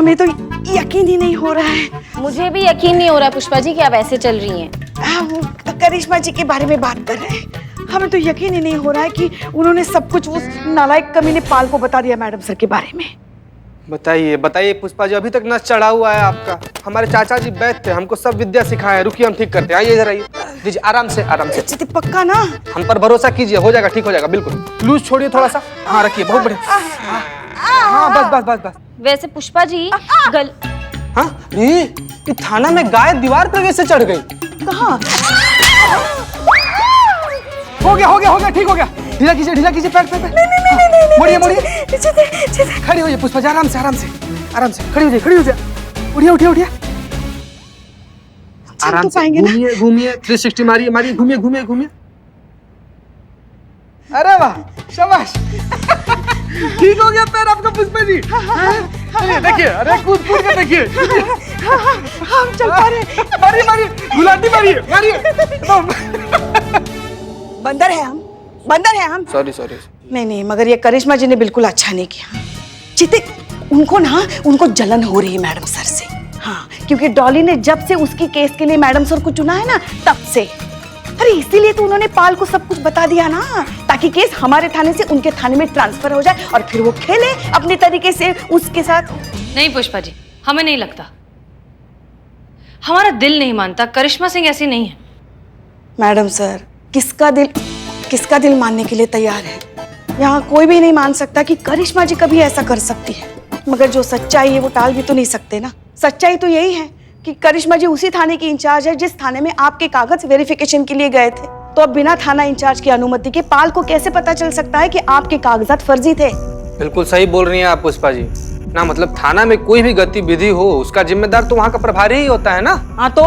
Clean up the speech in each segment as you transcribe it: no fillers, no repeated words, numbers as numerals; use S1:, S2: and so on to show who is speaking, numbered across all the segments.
S1: हमें तो यकीन ही नहीं हो रहा है।
S2: मुझे भी यकीन नहीं हो रहा पुष्पा जी कि आप ऐसे चल रही हैं।
S1: वो करिश्मा जी के बारे में बात कर रहे हैं। हमें तो यकीन ही नहीं हो रहा है कि उन्होंने सब कुछ उस नालायक कमीने पाल को बता दिया मैडम सर के बारे में।
S3: बताइए बताइए पुष्पा जी, अभी तक नस चढ़ा हुआ है आपका। हमारे चाचा जी वैद्य थे, हमको सब विद्या सिखाए। रुकिए हम ठीक करते हैं, आइए इधर आइए। दीजिए आराम से आराम से।
S1: चिति पक्का ना?
S3: हम पर भरोसा कीजिए, हो जाएगा, ठीक हो जाएगा बिल्कुल। लूज छोड़िए थोड़ा सा। हाँ रखिए, बहुत बढ़िया। हाँ बस बस बस बस।
S2: वैसे पुष्पा जी
S3: हाँ ये थाना में गाय दीवार पर कैसे चढ़ गई?
S1: कहाँ?
S3: हो गया, ठीक हो गया। ढीला कीजिए पैर पे।
S1: नहीं
S3: मोड़िए। खड़ी होइए पुष्पा जी, आराम से खड़ी हो जाए। उठिए। आराम से घूमिए 360 मारिए, घूमिए। अरे वाह, शाबाश। ठीक हो गया पैर आपका पुष्पा जी। चलिए देखिए, अरे कूद के देखिए।
S1: हम चल पा रहे।
S3: मारिए, गुलाटी मारिए।
S1: बंदर है हम।
S3: सॉरी।
S1: नहीं, मगर ये करिश्मा जी ने बिल्कुल अच्छा नहीं किया। चिते, उनको जलन हो रही है मैडम सर से। हाँ, क्योंकि डॉली ने जब से उसकी केस के लिए मैडम सर को चुना है ना, तब से। अरे इसीलिए तो उन्होंने पाल को सब कुछ बता दिया ना, ताकि केस हमारे थाने से उनके थाने में ट्रांसफर हो जाए और फिर वो खेले अपने तरीके से उसके साथ।
S4: नहीं पुष्पा जी, हमें नहीं लगता। हमारा दिल नहीं मानता, करिश्मा सिंह ऐसी नहीं है।
S1: मैडम सर, किसका दिल मानने के लिए तैयार है? यहाँ कोई भी नहीं मान सकता कि करिश्मा जी कभी ऐसा कर सकती है। मगर जो सच्चाई है वो टाल भी तो नहीं सकते ना। सच्चाई तो यही है कि करिश्मा जी उसी थाने की इंचार्ज है जिस थाने में आपके कागज वेरिफिकेशन के लिए गए थे। तो अब बिना थाना इंचार्ज की अनुमति के पाल को कैसे पता चल सकता है कि आपके कागजात फर्जी थे?
S3: बिल्कुल सही बोल रही हैं आप पुष्पा जी ना। मतलब थाना में कोई भी गतिविधि हो, उसका जिम्मेदार तो वहाँ का प्रभारी ही होता है ना।
S1: हाँ तो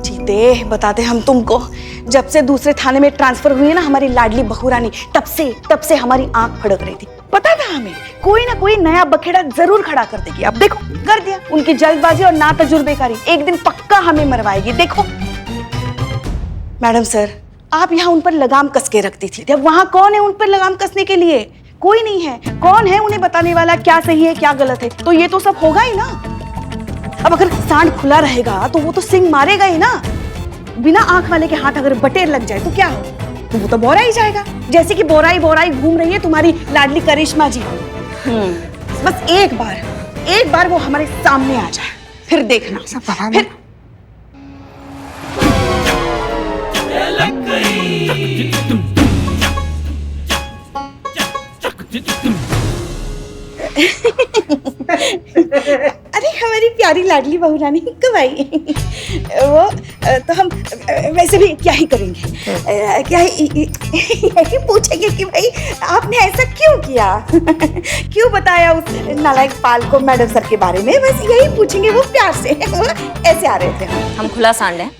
S1: जीते बताते हम तुमको। जब से दूसरे थाने में ट्रांसफर हुई है ना हमारी लाडली बहू रानी, तब से हमारी आंख फड़क रही थी। पता था हमें कोई ना कोई नया बखेड़ा जरूर खड़ा कर देगी। अब देखो कर दिया। उनकी जल्दबाजी और ना तजुर्बेकारी एक दिन पक्का हमें मरवाएगी। देखो मैडम सर, आप यहाँ उन पर लगाम कस के रखती थी। अब वहाँ कौन है उन पर लगाम कसने के लिए? कोई नहीं है। कौन है उन्हें बताने वाला क्या सही है क्या गलत है? तो ये तो सब होगा ही ना। अब अगर सांड खुला रहेगा तो वो तो सिंह मारेगा ही ना। बिना आंख वाले के हाथ अगर बटेर लग जाए तो क्या हो? तो वो तो बोरा ही जाएगा, जैसे कि बोराई घूम रही है तुम्हारी लाडली करिश्मा जी। बस एक बार वो हमारे सामने आ जाए, फिर देखना। फिर अरे हमारी प्यारी लाडली बहू रानी कब आई? वो तो हम वैसे भी क्या ही करेंगे, यही पूछेंगे कि भाई आपने ऐसा क्यों किया, क्यों बताया उस नालायक पाल को मैडम सर के बारे में। बस यही पूछेंगे, वो प्यार से। वो ऐसे आ रहे थे।
S2: हम खुला सांड हैं?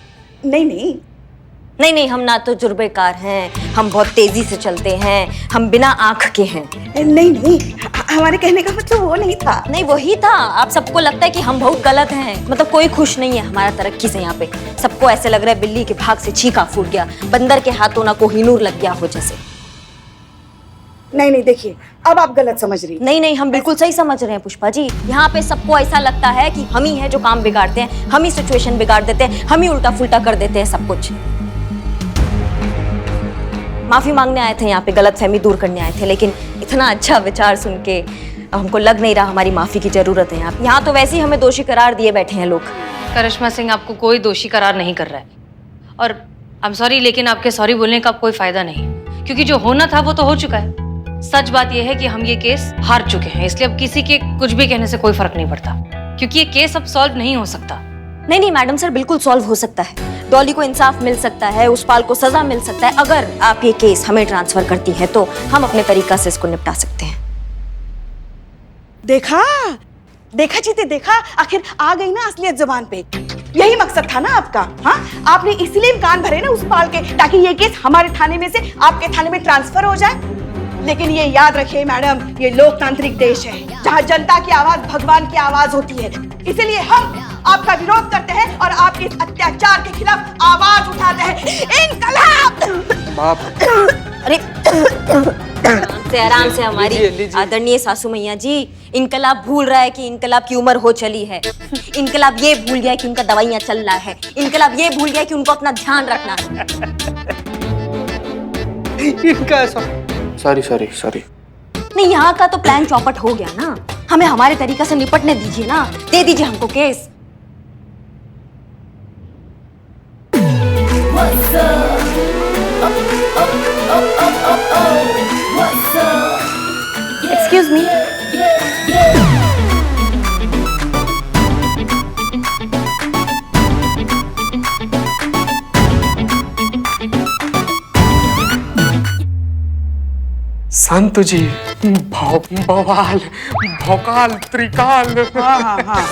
S1: नहीं,
S2: हम ना तो जुर्बेकार हैं, हम बहुत तेजी से चलते हैं, हम बिना आंख के हैं।
S1: नहीं, हमारे कहने का मतलब वो नहीं था।
S2: नहीं वही था। आप सबको लगता है कि हम बहुत गलत हैं, मतलब कोई खुश नहीं है हमारा तरक्की से। यहाँ पे सबको ऐसे लग रहा है बिल्ली के भाग से छींका फूट गया, बंदर के हाथों ना कोहिनूर लग गया हो जैसे।
S1: नहीं देखिए, अब आप गलत समझ रही।
S2: नहीं, हम बिल्कुल सही समझ रहे हैं पुष्पा जी। यहाँ पे सबको ऐसा लगता है कि हम ही हैं जो काम बिगाड़ते हैं, हम ही सिचुएशन बिगाड़ देते हैं, हम ही उल्टा फुल्टा कर देते हैं सब कुछ। माफी मांगने आए थे यहाँ पे, गलतफहमी दूर करने आए थे, लेकिन इतना अच्छा विचार सुन के हमको लग नहीं रहा हमारी माफी की जरूरत है। आप यहाँ तो वैसे ही हमें दोषी करार दिए बैठे हैं लोग।
S4: करिश्मा सिंह आपको कोई दोषी करार नहीं कर रहा है, और आई एम सॉरी, लेकिन आपके सॉरी बोलने का कोई फायदा नहीं, क्योंकि जो होना था वो तो हो चुका है। सच बात यह है कि हम ये केस हार चुके हैं, इसलिए अब किसी के कुछ भी कहने से कोई फर्क नहीं पड़ता, क्योंकि ये केस अब सॉल्व नहीं हो सकता।
S2: नहीं मैडम सर, बिल्कुल सॉल्व हो सकता है। डॉली को इंसाफ मिल सकता है, उस पाल को सजा मिल सकता है। अगर आप ये केस हमें ट्रांसफर करती है तो हम अपने तरीका से इसको निपटा सकते हैं।
S1: देखा जीते, देखा, आखिर आ गई ना असलियत जुबान पे। यही मकसद था ना आपका। हाँ, आपने इसलिए कान भरे ना उस पाल के, ताकि ये केस हमारे थाने में से आपके थाने में ट्रांसफर हो जाए। लेकिन ये याद रखिए मैडम, ये लोकतांत्रिक देश है जहाँ जनता की आवाज भगवान की आवाज होती है। इसलिए हम आपका विरोध करते हैं और आपके अत्याचार के खिलाफ आवाज उठाते हैं। इनकलाब!
S2: अरे आराम से हमारी
S3: लीजिए, लीजिए।
S2: आदरणीय सासू मैया जी, इनकलाब भूल रहा है कि इनकलाब की उम्र हो चली है। इनकलाब ये भूल गया कि उनका दवाइयाँ चल रहा है। इनकलाब ये भूल गया कि उनको अपना ध्यान रखना है।
S3: इनका सॉरी सॉरी सॉरी।
S2: नहीं, यहाँ का तो प्लान चौपट हो गया ना। हमें हमारे तरीका से निपटने दीजिए ना, दे दीजिए हमको केस। Excuse me.
S3: संत जी, बवाल, भौकाल, त्रिकाल।
S1: हाँ हाँ हाँ।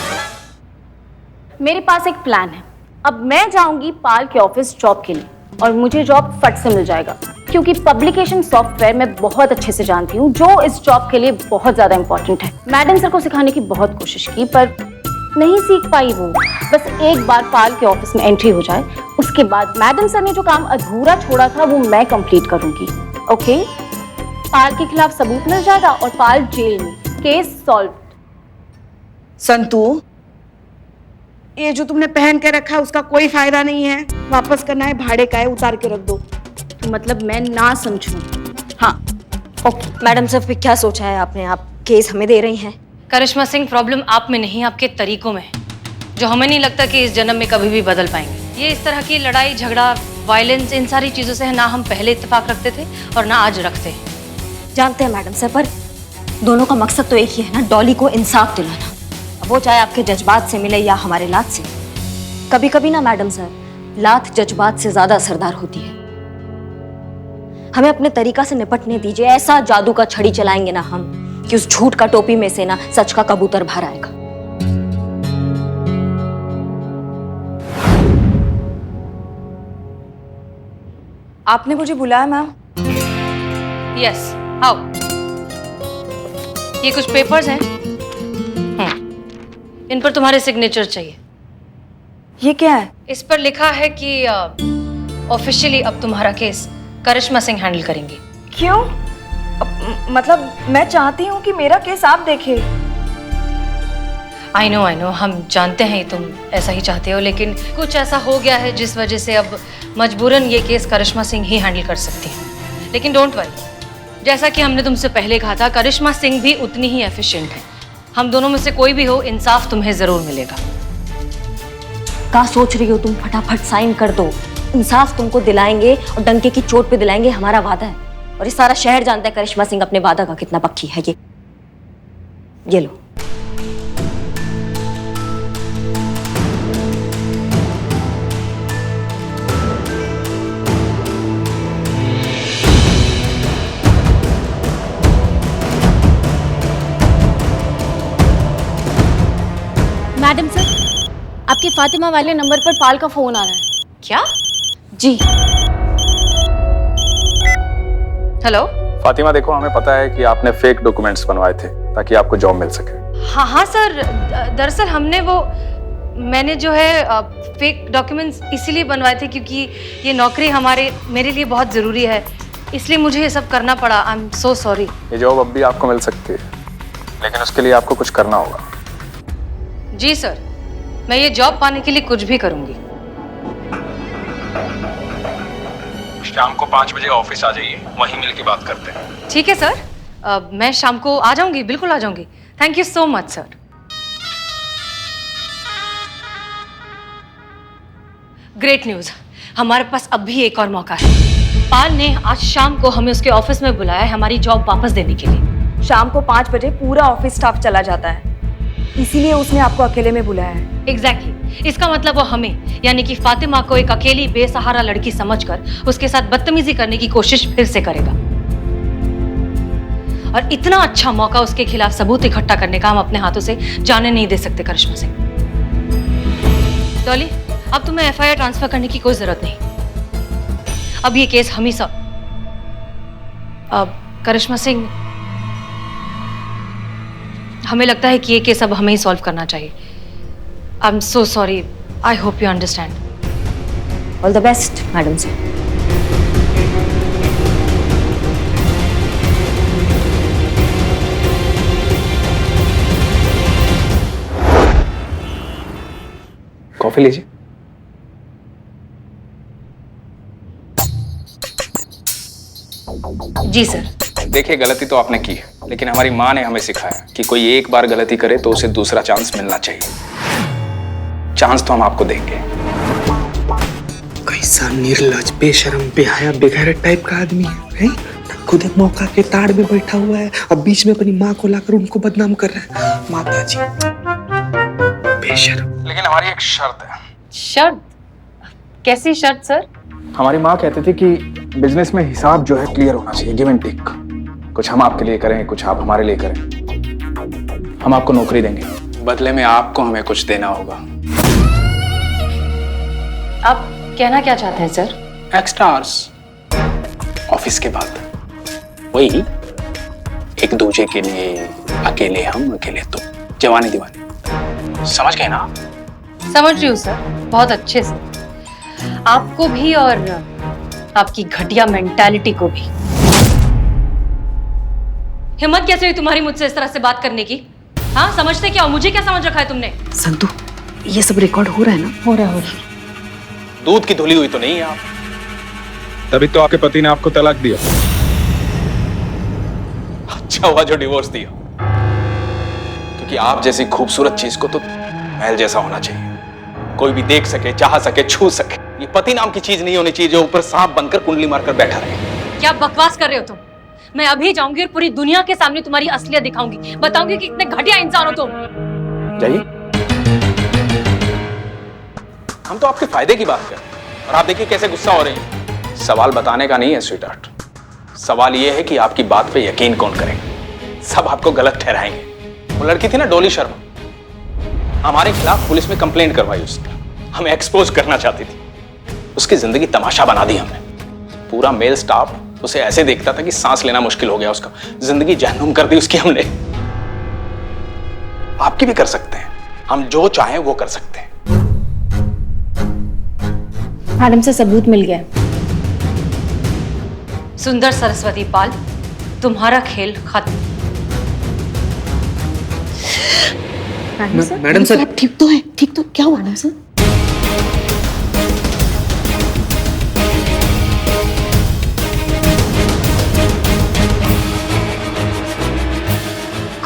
S5: मेरे पास एक प्लान है। अब मैं जाऊंगी पाल के ऑफिस जॉब के लिए और मुझे जॉब फट से मिल जाएगा, क्योंकि पब्लिकेशन सॉफ्टवेयर मैं बहुत अच्छे से जानती हूँ, जो इस जॉब के लिए बहुत ज्यादा इंपॉर्टेंट है। मैडम सर को सिखाने की बहुत कोशिश की पर नहीं सीख पाई वो। बस एक बार पाल के ऑफिस में एंट्री हो जाए, उसके बाद मैडम सर ने जो काम अधूरा छोड़ा था वो मैं कंप्लीट करूंगी। ओके? पाल के खिलाफ सबूत मिल जाएगा और पाल जेल में। Case solve.
S1: संतू, ये जो तुमने पहन के रखा है उसका कोई फायदा नहीं है। वापस करना है, भाड़े का है, उतार के रख दो।
S5: मतलब मैं ना समझूं?
S1: हाँ।
S2: ओके मैडम सर, फिर क्या सोचा है आपने? आप केस हमें दे रही हैं?
S4: करिश्मा सिंह, प्रॉब्लम आप में नहीं, आपके तरीकों में है, जो हमें नहीं लगता कि इस जन्म में कभी भी बदल पाएंगे। ये इस तरह की लड़ाई झगड़ा, वायलेंस, इन सारी चीजों से ना हम पहले इत्तेफाक रखते थे और ना आज रखते हैं।
S2: जानते हैं मैडम सर, पर दोनों का मकसद तो एक ही है ना, डॉली को इंसाफ दिलाना। अब वो चाहे आपके जज्बात से मिले या हमारे लात से। कभी कभी ना मैडम सर, लात जज्बात से ज्यादा असरदार होती है। हमें अपने तरीका से निपटने दीजिए। ऐसा जादू का छड़ी चलाएंगे ना हम कि उस झूठ का टोपी में से ना सच का कबूतर बाहर आएगा।
S1: आपने मुझे बुलाया मैम?
S4: यस, आओ। ये कुछ पेपर्स हैं, इन पर तुम्हारे सिग्नेचर चाहिए।
S1: ये क्या है?
S4: इस पर लिखा है कि ऑफिशियली अब तुम्हारा केस करिश्मा सिंह हैंडल करेंगी।
S1: क्यों? मतलब मैं चाहती हूँ कि मेरा केस आप देखे।
S4: आई नो, हम जानते हैं तुम ऐसा ही चाहते हो, लेकिन कुछ ऐसा हो गया है जिस वजह से अब मजबूरन ये केस करिश्मा सिंह ही हैंडल कर सकती हैं। लेकिन डोंट वरी, जैसा कि हमने तुमसे पहले कहा था, करिश्मा सिंह भी उतनी ही एफिशिएंट है। हम दोनों में से कोई भी हो, इंसाफ तुम्हें जरूर मिलेगा।
S2: क्या सोच रही हो तुम? फटाफट साइन कर दो। इंसाफ तुमको दिलाएंगे और डंके की चोट पे दिलाएंगे, हमारा वादा है। और ये सारा शहर जानता है करिश्मा सिंह अपने वादा का कितना पक्की है। ये लो।
S5: मैडम सर, आपके फातिमा वाले नंबर पर पाल का फोन आ रहा है।
S4: क्या?
S5: जी।
S4: हेलो।
S6: फातिमा, देखो, हमें पता है कि आपने फेक डॉक्यूमेंट्स बनवाए थे ताकि आपको जॉब मिल सके।
S4: हाँ सर, दरअसल मैंने जो है फेक डॉक्यूमेंट्स इसीलिए बनवाए थे क्योंकि ये नौकरी मेरे लिए बहुत ज़रूरी है, इसलिए मुझे ये सब करना पड़ा। I am so sorry.
S6: ये जॉब अब भी आपको मिल सकती है, लेकिन उसके लिए आपको कुछ करना होगा।
S4: जी सर, मैं ये जॉब पाने के लिए कुछ भी करूँगी।
S6: शाम को 5 बजे ऑफिस आ जाइए, वहीं मिल के बात करते हैं।
S4: ठीक है सर, मैं शाम को आ जाऊँगी, बिल्कुल आ जाऊँगी। Thank you so much sir. Great news, हमारे पास अब भी एक और मौका है। पाल ने आज शाम को हमें उसके ऑफिस में बुलाया है हमारी जॉब वापस देने के लिए।
S1: शाम को 5 बजे पूरा ऑफिस स्टाफ चला जाता है, इसीलिए उसने आपको अकेले में बुलाया है।
S4: एग्जैक्टली। इसका मतलब वो हमें, यानी कि फातिमा को एक अकेली बेसहारा लड़की समझकर उसके साथ बदतमीजी करने की कोशिश फिर से करेगा। और इतना अच्छा मौका उसके खिलाफ सबूत इकट्ठा करने का हम अपने हाथों से जाने नहीं दे सकते करिश्मा सिंह। डॉली, अब तुम्हें एफआईआर ट्रांसफर करने की कोई जरूरत नहीं। अब ये केस हम ही अब करिश्मा सिंह, हमें लगता है कि ये केस अब हमें ही सॉल्व करना चाहिए। I am so sorry, I hope you understand.
S2: All the best madam sir.
S6: Coffee लीजिए।
S4: जी सर।
S6: देखिए, गलती तो आपने की है, लेकिन हमारी माँ ने हमें सिखाया कि कोई एक बार गलती करे तो उसे दूसरा चांस मिलना चाहिए। चांस तो हम आपको देंगे।
S3: कैसा निर्लज, बेशरम, बेहया, बेगैरत टाइप का आदमी है? खुद एक मौका के ताड़ में बैठा हुआ है, अब बीच में अपनी माँ को लाकर उनको बदनाम कर रहा है। माता जी, बेशरम।
S6: लेकिन हमारी एक शर्त है।
S4: शर्त? कैसी शर्त सर?
S6: हमारी माँ कहती थी कि बिजनेस में हिसाब जो है क्लियर होना चाहिए, गिव एंड टेक। कुछ हम आपके लिए करें, कुछ आप हमारे लिए करें। हम आपको नौकरी देंगे, बदले में आपको हमें कुछ देना होगा।
S4: आप कहना क्या चाहते हैं सर?
S6: एक्स्ट्रा आवर्स ऑफिस के बाद, वही एक दूसरे के लिए, अकेले हम अकेले तुम, जवानी दीवानी। समझ गए ना?
S4: समझ रही हूँ सर, बहुत अच्छे से। आपको भी और आपकी घटिया मेंटालिटी को भी। हिम्मत कैसे हुई तुम्हारी मुझसे इस तरह से बात करने की? हाँ, समझते क्या हो? मुझे क्या समझ रखा है तुमने?
S1: संतु, ये सब रिकॉर्ड हो रहा है ना?
S4: हो रहा है।
S6: दूध की धुली हुई तो नहीं है आप?
S7: तभी तो आपके पति ने आपको तलाक दिया।
S6: अच्छा हुआ जो डिवोर्स दिया, क्योंकि आप जैसी खूबसूरत चीज को तो महल जैसा होना चाहिए, कोई भी देख सके, चाह सके, छू सके। ये पति नाम की चीज नहीं होनी चाहिए जो ऊपर सांप बनकर कुंडली मारकर बैठा रहे।
S4: क्या बकवास कर रहे हो तुम? मैं अभी जाऊंगी और पूरी दुनिया के सामने तुम्हारी असलियत दिखाऊंगी, बताऊंगी कि कितने घटिया इंसान हो तुम।
S6: जाइए, हम तो आपके फायदे की बात कर रहे हैं और आप देखिए कैसे गुस्सा हो रही हैं। सवाल बताने का नहीं है स्वीटहार्ट, सवाल यह है कि आपकी बात पे यकीन कौन करेगा। सब आपको गलत ठहराएंगे। वो लड़की थी ना डोली शर्मा, हमारे खिलाफ पुलिस में कंप्लेंट करवाई उसने, हमें एक्सपोज करना चाहती थी। उसकी जिंदगी तमाशा बना दी हमने। पूरा मेल स्टाफ उसे ऐसे देखता था कि सांस लेना मुश्किल हो गया उसका। जिंदगी जहन्नुम कर दी उसकी हमने। आपकी भी कर सकते हैं, हम जो चाहें वो कर सकते हैं।
S5: मैडम से सबूत मिल गया।
S4: सुंदर सरस्वती पाल, तुम्हारा खेल खत्म।
S1: मैडम सर, आप ठीक तो है? ठीक तो क्या हुआ मैडम सर?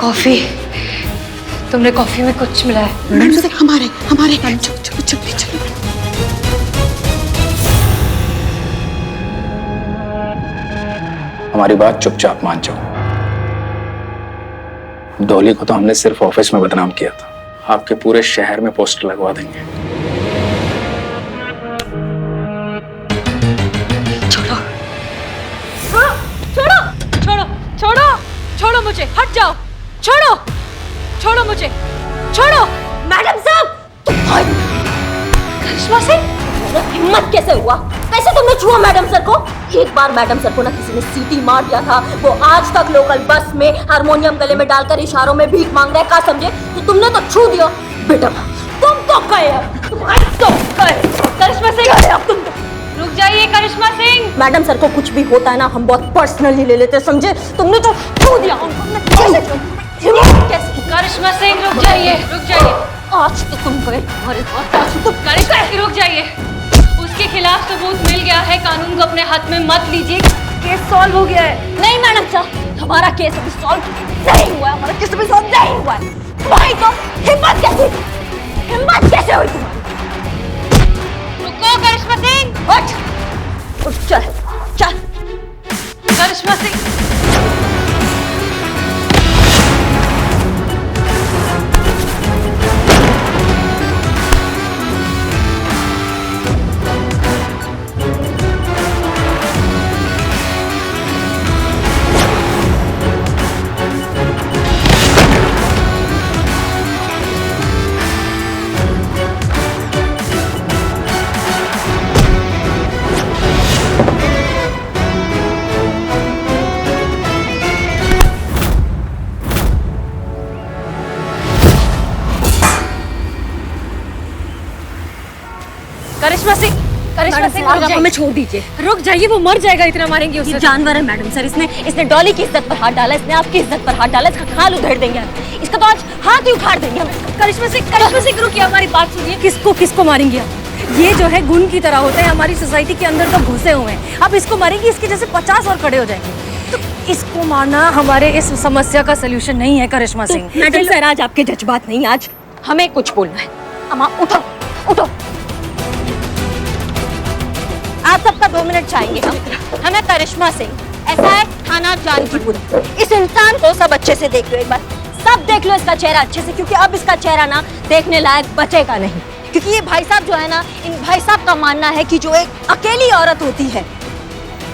S4: कॉफी, तुमने कॉफी में कुछ मिलाया?
S1: मैडम सर, हमारे चलो चलो चलो चलो।
S6: हमारी बात चुपचाप मान जाओ। डॉली को तो हमने सिर्फ ऑफिस में बदनाम किया था, आपके पूरे शहर में पोस्टर लगवा देंगे।
S4: छोड़ो छोड़ो छोड़ो छोड़ो छोड़ो मुझे, हट जाओ। छोड़ो छोड़ो मुझे, छोड़ो।
S5: मैडम साहब,
S4: करिश्मा सिंह,
S5: हिम्मत कैसे हुआ? कैसे तुमने छुआ मैडम सर को? एक बार मैडम सर को ना किसी ने सीटी मार दिया था, वो आज तक लोकल बस में हारमोनियम गले में डालकर इशारों में भीख मांग रहे, क्या समझे? तो तुमने तो छू दिया। बेटा तुम तो गए, तुम्हारी तो गए।
S4: करिश्मा सिंह,
S5: अब तुम
S4: रुक जाइए। करिश्मा सिंह,
S5: मैडम सर को कुछ भी होता है ना, हम बहुत पर्सनली ले लेते, समझे? तुमने तो छू दिया उनको। कैसे?
S4: करिश्मा सिंह रुक जाइए, रुक जाइए।
S5: आज तो तुम गए, तुम्हारे हाथ आज तो
S4: करिश्मा सिंह रुक जाइए। उसके खिलाफ सबूत मिल गया है, कानून को अपने हाथ में मत लीजिए। केस सॉल्व हो गया है।
S5: नहीं मैडम साहब, हमारा केस अभी सॉल्व नहीं हुआ है, हमारा केस अभी सॉल्व नहीं हुआ है। भाई तो हिम्मत कैसे हुई तुम्हारी?
S4: रुको करिश्मा सिंह,
S5: उठ चल चल।
S4: करिश्मा सिंह, करिश्मा सिंह,
S2: आप हमें छोड़ दीजिए।
S4: रुक जाइए, वो मर जाएगा, इतना मारेंगे
S2: ये
S4: उसे।
S2: जानवर है मैडम सर, इसने डॉली की इज्जत पर हाथ डाला, इसने आपकी इज्जत पर हाथ डाला, इसका खाल उधेड़ देंगे हम, इसका तो आज हाथ ही उखाड़ देंगे हम।
S4: करिश्मा सिंह रुकिए, हमारी बात सुनिए। किसको मारेंगे आप? ये जो है गुण की तरह होते हैं, हमारी सोसाइटी के अंदर तो घुसे हुए हैं। आप इसको मारेंगे, इसके जैसे 50 और खड़े हो जाएंगे। तो इसको मारना हमारे इस समस्या का सलूशन नहीं है करिश्मा सिंह।
S2: मैडम सर, आज आपके जज्बात नहीं, आज हमें कुछ बोलना है। अम्मा उठो उठो, आप सबका 2 मिनट चाहेंगे हम। हमें करिश्मा सिंह, ऐसा है थाना जानकीपुर, इस इंसान को सब अच्छे से देख लो एक बार, सब देख लो इसका चेहरा अच्छे से, क्योंकि अब इसका चेहरा ना देखने लायक बचेगा नहीं। क्योंकि ये भाई साहब जो है ना, इन भाई साहब का मानना है कि जो एक अकेली औरत होती है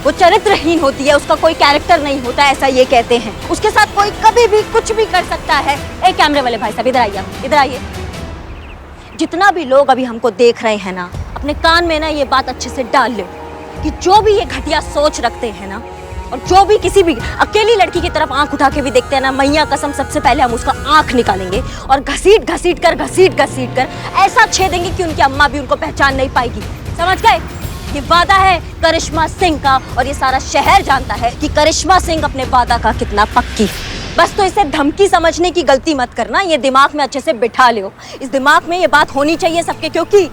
S2: वो चरित्रहीन होती है, उसका कोई कैरेक्टर नहीं होता, ऐसा ये कहते हैं। उसके साथ कोई कभी भी कुछ भी कर सकता है। एक कैमरे वाले भाई साहब इधर आइए, इधर आइए। जितना भी लोग अभी हमको देख रहे हैं ना, अपने कान में ना ये बात अच्छे से डाल लो कि जो भी ये घटिया सोच रखते हैं ना, और जो भी किसी भी अकेली लड़की की तरफ आंख उठा के भी देखते हैं ना, मैया कसम सबसे पहले हम उसका आंख निकालेंगे और घसीट घसीट कर ऐसा छेदेंगे कि उनकी अम्मा भी उनको पहचान नहीं पाएगी। समझ गए? ये वादा है करिश्मा सिंह का, और ये सारा शहर जानता है कि करिश्मा सिंह अपने वादा का कितना पक्की। बस तो इसे धमकी समझने की गलती मत करना, ये दिमाग में अच्छे से बिठा लो। इस दिमाग में ये बात होनी चाहिए सबके, क्योंकि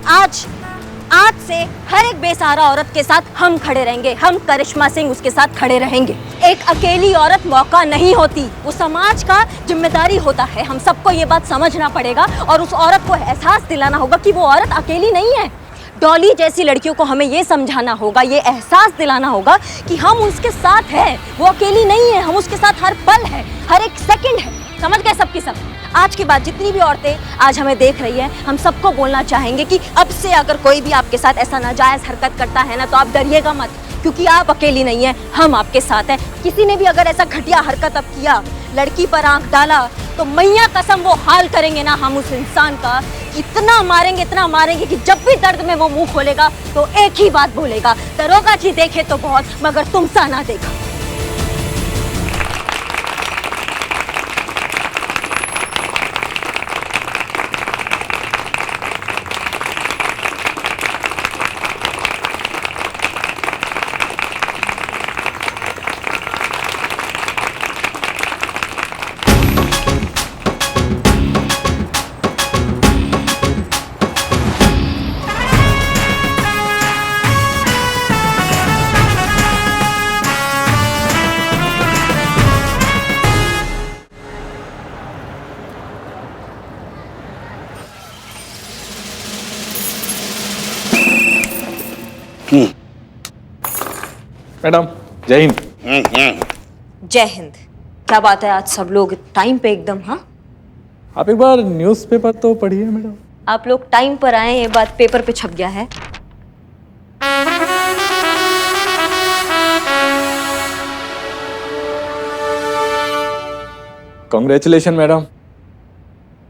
S2: आज से हर एक बेसहारा औरत के साथ हम खड़े रहेंगे। हम करिश्मा सिंह उसके साथ खड़े रहेंगे। एक अकेली औरत मौका नहीं होती, वो समाज का जिम्मेदारी होता है। हम सबको ये बात समझना पड़ेगा और उस औरत को एहसास दिलाना होगा कि वो औरत अकेली नहीं है। डॉली जैसी लड़कियों को हमें ये समझाना होगा, ये एहसास दिलाना होगा कि हम उसके साथ हैं, वो अकेली नहीं है, हम उसके साथ हर पल है, हर एक सेकंड है। समझ गए सबकी सब? आज के बाद जितनी भी औरतें आज हमें देख रही हैं, हम सबको बोलना चाहेंगे कि अब से अगर कोई भी आपके साथ ऐसा नाजायज हरकत करता है ना, तो आप डरिएगा मत, क्योंकि आप अकेली नहीं हैं, हम आपके साथ हैं। किसी ने भी अगर ऐसा घटिया हरकत अब किया, लड़की पर आंख डाला, तो मैया कसम वो हाल करेंगे ना हम उस इंसान का, इतना मारेंगे कि जब भी दर्द में वो मुंह खोलेगा तो एक ही बात बोलेगा, दरोगा जी देखे तो बहुत, मगर तुम सा ना देखा।
S7: मैडम जय हिंद।
S2: जय हिंद। क्या बात है, आज सब लोग टाइम पे एकदम। हाँ,
S7: आप एक बार न्यूज़पेपर तो पढ़िए मैडम।
S2: आप लोग टाइम पर आए, ये बात पेपर पे छप गया है।
S7: कॉन्ग्रेचुलेशन मैडम,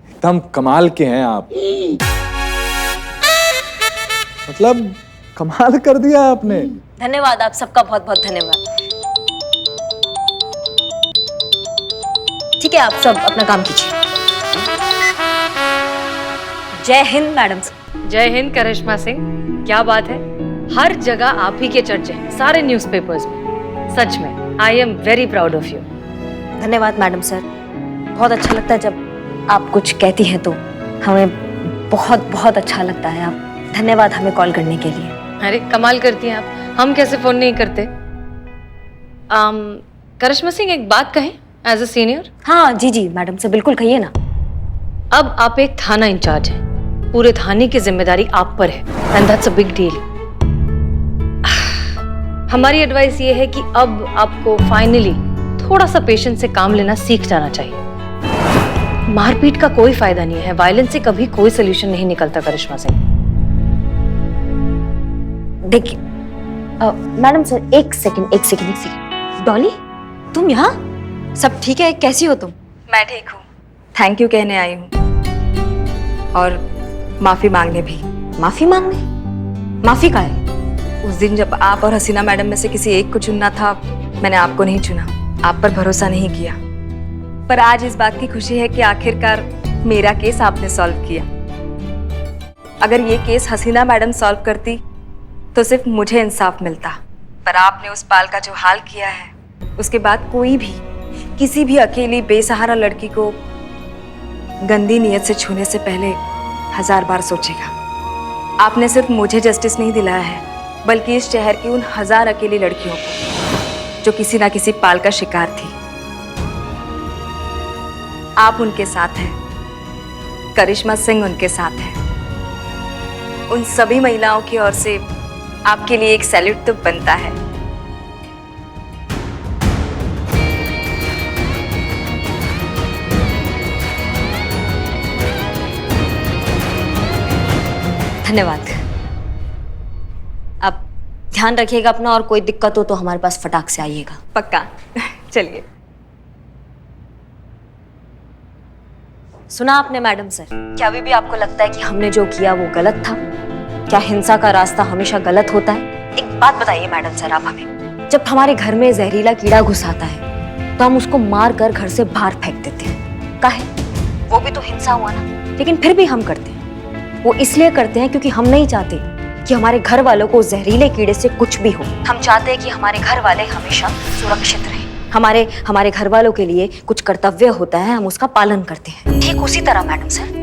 S7: एकदम कमाल के हैं आप। मतलब कमाल कर दिया आपने।
S2: धन्यवाद, आप सबका बहुत बहुत धन्यवाद। ठीक है, आप सब अपना काम कीजिए। जय हिंद मैडम।
S4: जय हिंद करिश्मा सिंह। क्या बात है, हर जगह आप ही के चर्चे हैं, सारे न्यूज़पेपर्स में। सच में I am very proud of you.
S2: धन्यवाद मैडम सर, बहुत अच्छा लगता है जब आप कुछ कहती हैं तो हमें बहुत बहुत अच्छा लगता है। आप धन्यवाद हमें कॉल करने के लिए।
S4: अरे कमाल करती हैं आप, हम कैसे फोन नहीं करते। करिश्मा सिंह एक बात कहें एज अ सीनियर।
S2: हाँ जी जी मैडम से बिल्कुल कहिए ना।
S4: अब आप एक थाना इंचार्ज हैं, पूरे थाने की जिम्मेदारी आप पर है, and that's a big deal. हमारी एडवाइस ये है कि अब आपको फाइनली थोड़ा सा पेशेंस से काम लेना सीख जाना चाहिए। मारपीट का कोई फायदा नहीं है, वायलेंस से कभी कोई सोल्यूशन नहीं निकलता करिश्मा सिंह।
S2: देखिए मैडम सर, एक सेकंड। डॉली तुम यहाँ? सब ठीक है? कैसी हो तुम?
S8: मैं ठीक हूँ, थैंक यू कहने आई हूँ, और माफी मांगने भी।
S2: माफी मांगने? माफी का है?
S8: उस दिन जब आप और हसीना मैडम में से किसी एक को चुनना था, मैंने आपको नहीं चुना, आप पर भरोसा नहीं किया। पर आज इस बात की खुशी है कि आखिरकार मेरा केस आपने सॉल्व किया। अगर ये केस हसीना मैडम सॉल्व करती तो सिर्फ मुझे इंसाफ मिलता, पर आपने उस पाल का जो हाल किया है, उसके बाद कोई भी किसी भी अकेली बेसहारा लड़की को गंदी नीयत से छूने से पहले 1000 बार सोचेगा। आपने सिर्फ मुझे जस्टिस नहीं दिलाया है, बल्कि इस शहर की उन 1000 अकेली लड़कियों को जो किसी ना किसी पाल का शिकार थी। आप उनके साथ हैं, करिश्मा सिंह उनके साथ है। उन सभी महिलाओं की ओर से आपके लिए एक सैल्यूट तो बनता है।
S2: धन्यवाद। अब ध्यान रखिएगा अपना, और कोई दिक्कत हो तो हमारे पास फटाक से आइएगा।
S8: पक्का। चलिए।
S2: सुना आपने मैडम सर, क्या अभी भी आपको लगता है कि हमने जो किया वो गलत था? क्या हिंसा का रास्ता हमेशा गलत होता है? एक बात बताइए मैडम सर आप हमें, जब हमारे घर में जहरीला कीड़ा घुस आता है तो हम उसको मार कर घर से बाहर फेंक देते हैं, काहे? वो भी तो हिंसा हुआ ना। लेकिन फिर भी हम करते हैं, वो इसलिए करते हैं क्योंकि हम नहीं चाहते कि हमारे घर वालों को जहरीले कीड़े से कुछ भी हो। हम चाहते हैं कि हमारे घर वाले हमेशा सुरक्षित रहें। हमारे घर वालों के लिए कुछ कर्तव्य होता है, हम उसका पालन करते हैं। ठीक उसी तरह मैडम सर,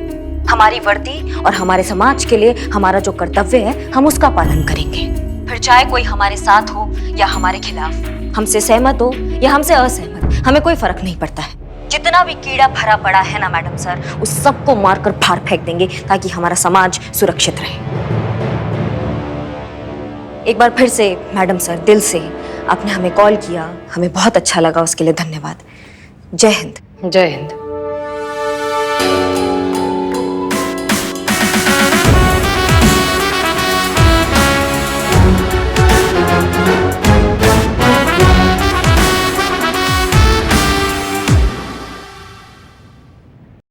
S2: हमारी वर्दी और हमारे समाज के लिए हमारा जो कर्तव्य है हम उसका पालन करेंगे। फिर चाहे कोई हमारे साथ हो या हमारे खिलाफ, हमसे सहमत हो या हमसे असहमत, हमें कोई फर्क नहीं पड़ता है। जितना भी कीड़ा भरा पड़ा है ना मैडम सर, उस सबको मारकर बाहर फेंक देंगे ताकि हमारा समाज सुरक्षित रहे। एक बार फिर से मैडम सर, दिल से आपने हमें कॉल किया, हमें बहुत अच्छा लगा, उसके लिए धन्यवाद। जय हिंद।
S4: जय हिंद।